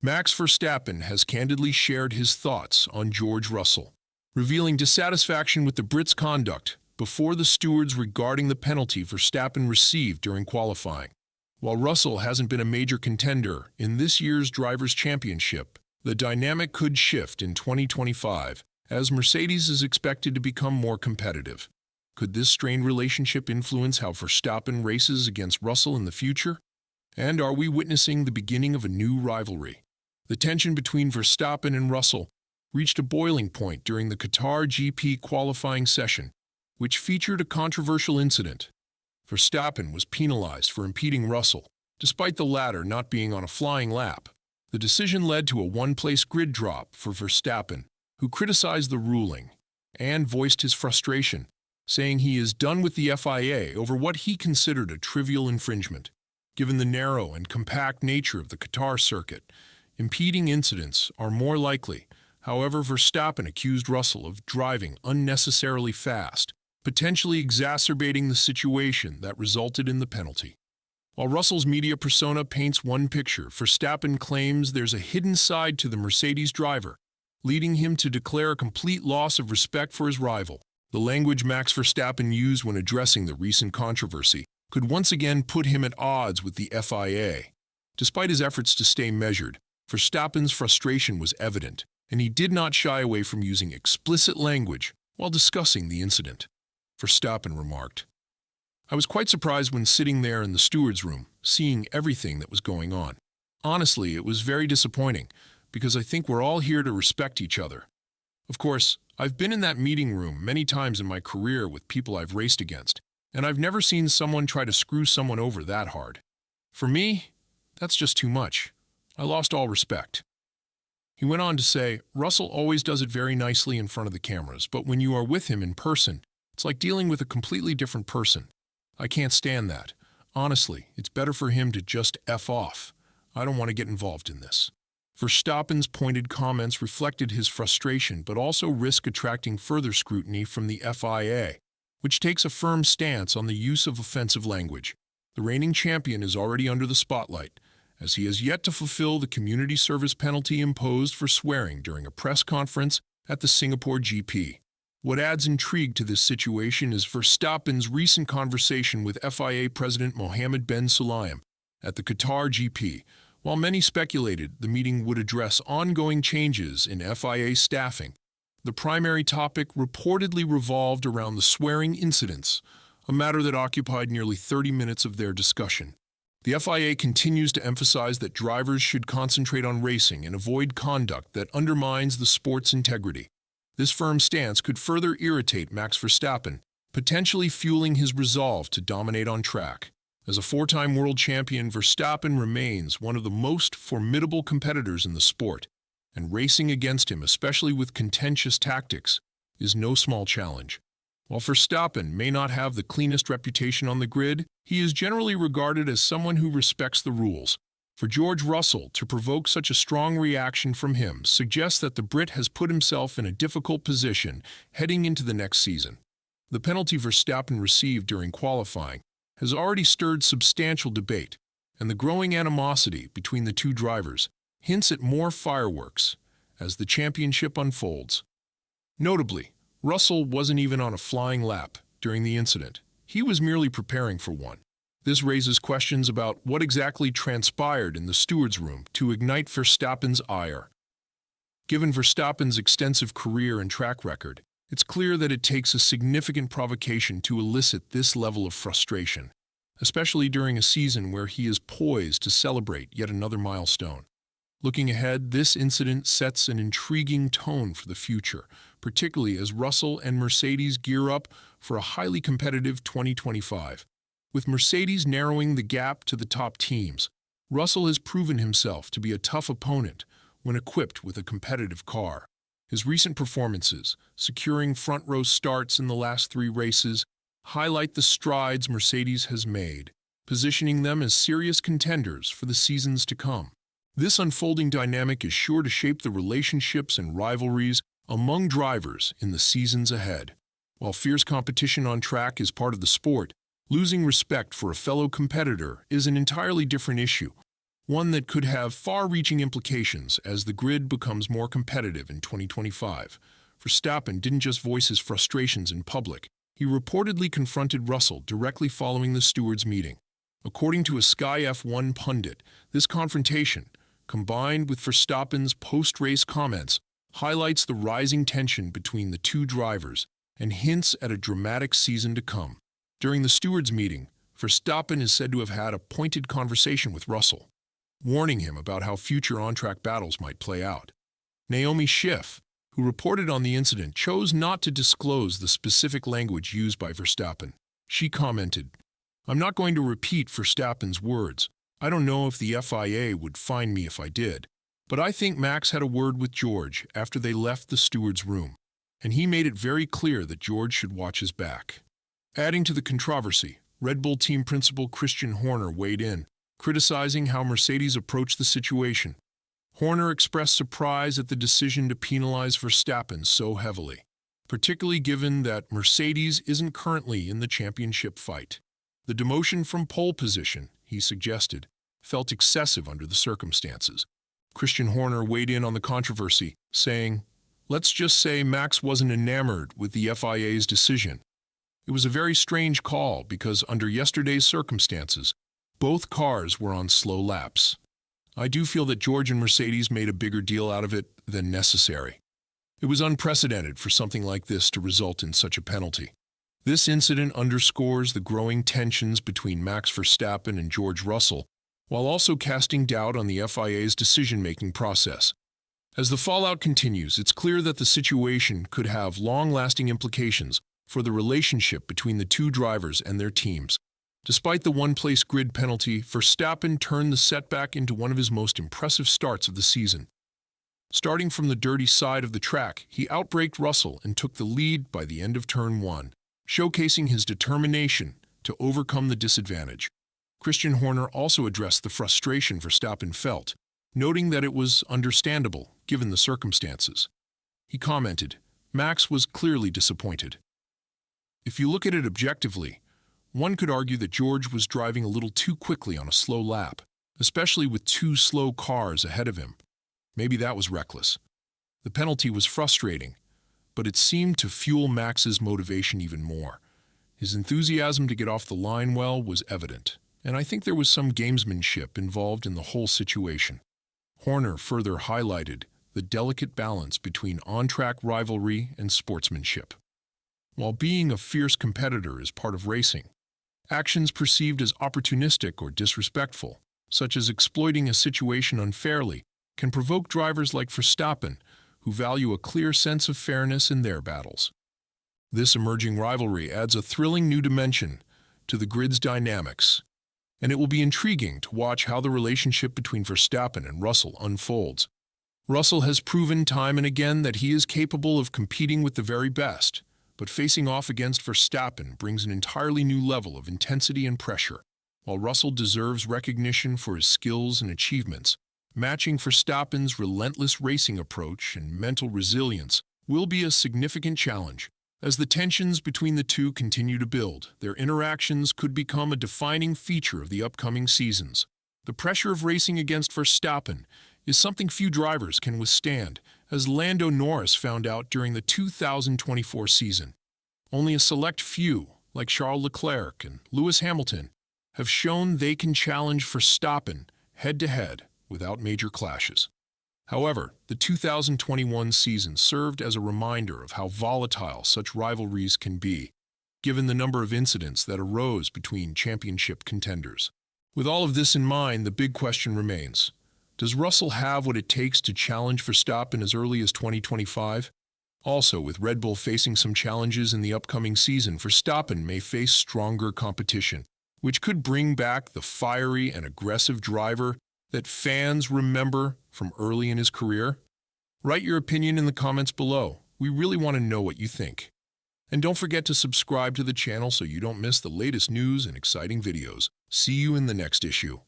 Max Verstappen has candidly shared his thoughts on George Russell, revealing dissatisfaction with the Brit's conduct before the stewards regarding the penalty Verstappen received during qualifying. While Russell hasn't been a major contender in this year's Drivers' Championship, the dynamic could shift in 2025 as Mercedes is expected to become more competitive. Could this strained relationship influence how Verstappen races against Russell in the future? And are we witnessing the beginning of a new rivalry? The tension between Verstappen and Russell reached a boiling point during the Qatar GP qualifying session, which featured a controversial incident. Verstappen was penalized for impeding Russell, despite the latter not being on a flying lap. The decision led to a one-place grid drop for Verstappen, who criticized the ruling and voiced his frustration, saying he is done with the FIA over what he considered a trivial infringement. Given the narrow and compact nature of the Qatar circuit, impeding incidents are more likely. However, Verstappen accused Russell of driving unnecessarily fast, potentially exacerbating the situation that resulted in the penalty. While Russell's media persona paints one picture, Verstappen claims there's a hidden side to the Mercedes driver, leading him to declare a complete loss of respect for his rival. The language Max Verstappen used when addressing the recent controversy could once again put him at odds with the FIA. Despite his efforts to stay measured, Verstappen's frustration was evident, and he did not shy away from using explicit language while discussing the incident. Verstappen remarked, "I was quite surprised when sitting there in the steward's room, seeing everything that was going on. Honestly, it was very disappointing, because I think we're all here to respect each other. Of course, I've been in that meeting room many times in my career with people I've raced against, and I've never seen someone try to screw someone over that hard. For me, that's just too much. I lost all respect." He went on to say, "Russell always does it very nicely in front of the cameras, but when you are with him in person, it's like dealing with a completely different person. I can't stand that. Honestly, it's better for him to just F off. I don't want to get involved in this." Verstappen's pointed comments reflected his frustration but also risk attracting further scrutiny from the FIA, which takes a firm stance on the use of offensive language. The reigning champion is already under the spotlight, as he has yet to fulfill the community service penalty imposed for swearing during a press conference at the Singapore GP. What adds intrigue to this situation is Verstappen's recent conversation with FIA President Mohammed bin Sulayem at the Qatar GP. While many speculated the meeting would address ongoing changes in FIA staffing, the primary topic reportedly revolved around the swearing incidents, a matter that occupied nearly 30 minutes of their discussion. The FIA continues to emphasize that drivers should concentrate on racing and avoid conduct that undermines the sport's integrity. This firm stance could further irritate Max Verstappen, potentially fueling his resolve to dominate on track. As a four-time world champion, Verstappen remains one of the most formidable competitors in the sport, and racing against him, especially with contentious tactics, is no small challenge. While Verstappen may not have the cleanest reputation on the grid, he is generally regarded as someone who respects the rules. For George Russell to provoke such a strong reaction from him suggests that the Brit has put himself in a difficult position heading into the next season. The penalty Verstappen received during qualifying has already stirred substantial debate, and the growing animosity between the two drivers hints at more fireworks as the championship unfolds. Notably, Russell wasn't even on a flying lap during the incident. He was merely preparing for one. This raises questions about what exactly transpired in the steward's room to ignite Verstappen's ire. Given Verstappen's extensive career and track record, it's clear that it takes a significant provocation to elicit this level of frustration, especially during a season where he is poised to celebrate yet another milestone. Looking ahead, this incident sets an intriguing tone for the future, particularly as Russell and Mercedes gear up for a highly competitive 2025. With Mercedes narrowing the gap to the top teams, Russell has proven himself to be a tough opponent when equipped with a competitive car. His recent performances, securing front-row starts in the last 3 races, highlight the strides Mercedes has made, positioning them as serious contenders for the seasons to come. This unfolding dynamic is sure to shape the relationships and rivalries among drivers in the seasons ahead. While fierce competition on track is part of the sport, losing respect for a fellow competitor is an entirely different issue. one that could have far-reaching implications as the grid becomes more competitive in 2025. Verstappen didn't just voice his frustrations in public. He reportedly confronted Russell directly following the stewards' meeting. According to a Sky F1 pundit, this confrontation, combined with Verstappen's post-race comments, highlights the rising tension between the two drivers and hints at a dramatic season to come. During the stewards' meeting, Verstappen is said to have had a pointed conversation with Russell, warning him about how future on-track battles might play out. Naomi Schiff, who reported on the incident, chose not to disclose the specific language used by Verstappen. She commented, "I'm not going to repeat Verstappen's words. I don't know if the FIA would fine me if I did, but I think Max had a word with George after they left the steward's room, and he made it very clear that George should watch his back." Adding to the controversy, Red Bull team principal Christian Horner weighed in, criticizing how Mercedes approached the situation. Horner expressed surprise at the decision to penalize Verstappen so heavily, particularly given that Mercedes isn't currently in the championship fight. The demotion from pole position, he suggested, felt excessive under the circumstances. Christian Horner weighed in on the controversy, saying, "Let's just say Max wasn't enamored with the FIA's decision. It was a very strange call because under yesterday's circumstances, both cars were on slow laps. I do feel that George and Mercedes made a bigger deal out of it than necessary. It was unprecedented for something like this to result in such a penalty. This incident underscores the growing tensions between Max Verstappen and George Russell, while also casting doubt on the FIA's decision-making process. As the fallout continues, it's clear that the situation could have long-lasting implications for the relationship between the two drivers and their teams. Despite the one-place grid penalty, Verstappen turned the setback into one of his most impressive starts of the season. Starting from the dirty side of the track, he outbraked Russell and took the lead by the end of Turn 1, showcasing his determination to overcome the disadvantage. Christian Horner also addressed the frustration Verstappen felt, noting that it was understandable given the circumstances. He commented, "Max was clearly disappointed. If you look at it objectively, one could argue that George was driving a little too quickly on a slow lap, especially with two slow cars ahead of him. Maybe that was reckless. The penalty was frustrating, but it seemed to fuel Max's motivation even more. His enthusiasm to get off the line well was evident, and I think there was some gamesmanship involved in the whole situation." Horner further highlighted the delicate balance between on-track rivalry and sportsmanship. While being a fierce competitor is part of racing, actions perceived as opportunistic or disrespectful, such as exploiting a situation unfairly, can provoke drivers like Verstappen, who value a clear sense of fairness in their battles. This emerging rivalry adds a thrilling new dimension to the grid's dynamics, and it will be intriguing to watch how the relationship between Verstappen and Russell unfolds. Russell has proven time and again that he is capable of competing with the very best, but facing off against Verstappen brings an entirely new level of intensity and pressure. While Russell deserves recognition for his skills and achievements, matching Verstappen's relentless racing approach and mental resilience will be a significant challenge. As the tensions between the two continue to build, their interactions could become a defining feature of the upcoming seasons. The pressure of racing against Verstappen is something few drivers can withstand, as Lando Norris found out during the 2024 season. Only a select few, like Charles Leclerc and Lewis Hamilton, have shown they can challenge Verstappen head-to-head without major clashes. However, the 2021 season served as a reminder of how volatile such rivalries can be, given the number of incidents that arose between championship contenders. With all of this in mind, the big question remains: does Russell have what it takes to challenge Verstappen as early as 2025? Also, with Red Bull facing some challenges in the upcoming season, Verstappen may face stronger competition, which could bring back the fiery and aggressive driver that fans remember from early in his career? Write your opinion in the comments below. We really want to know what you think. And don't forget to subscribe to the channel so you don't miss the latest news and exciting videos. See you in the next issue.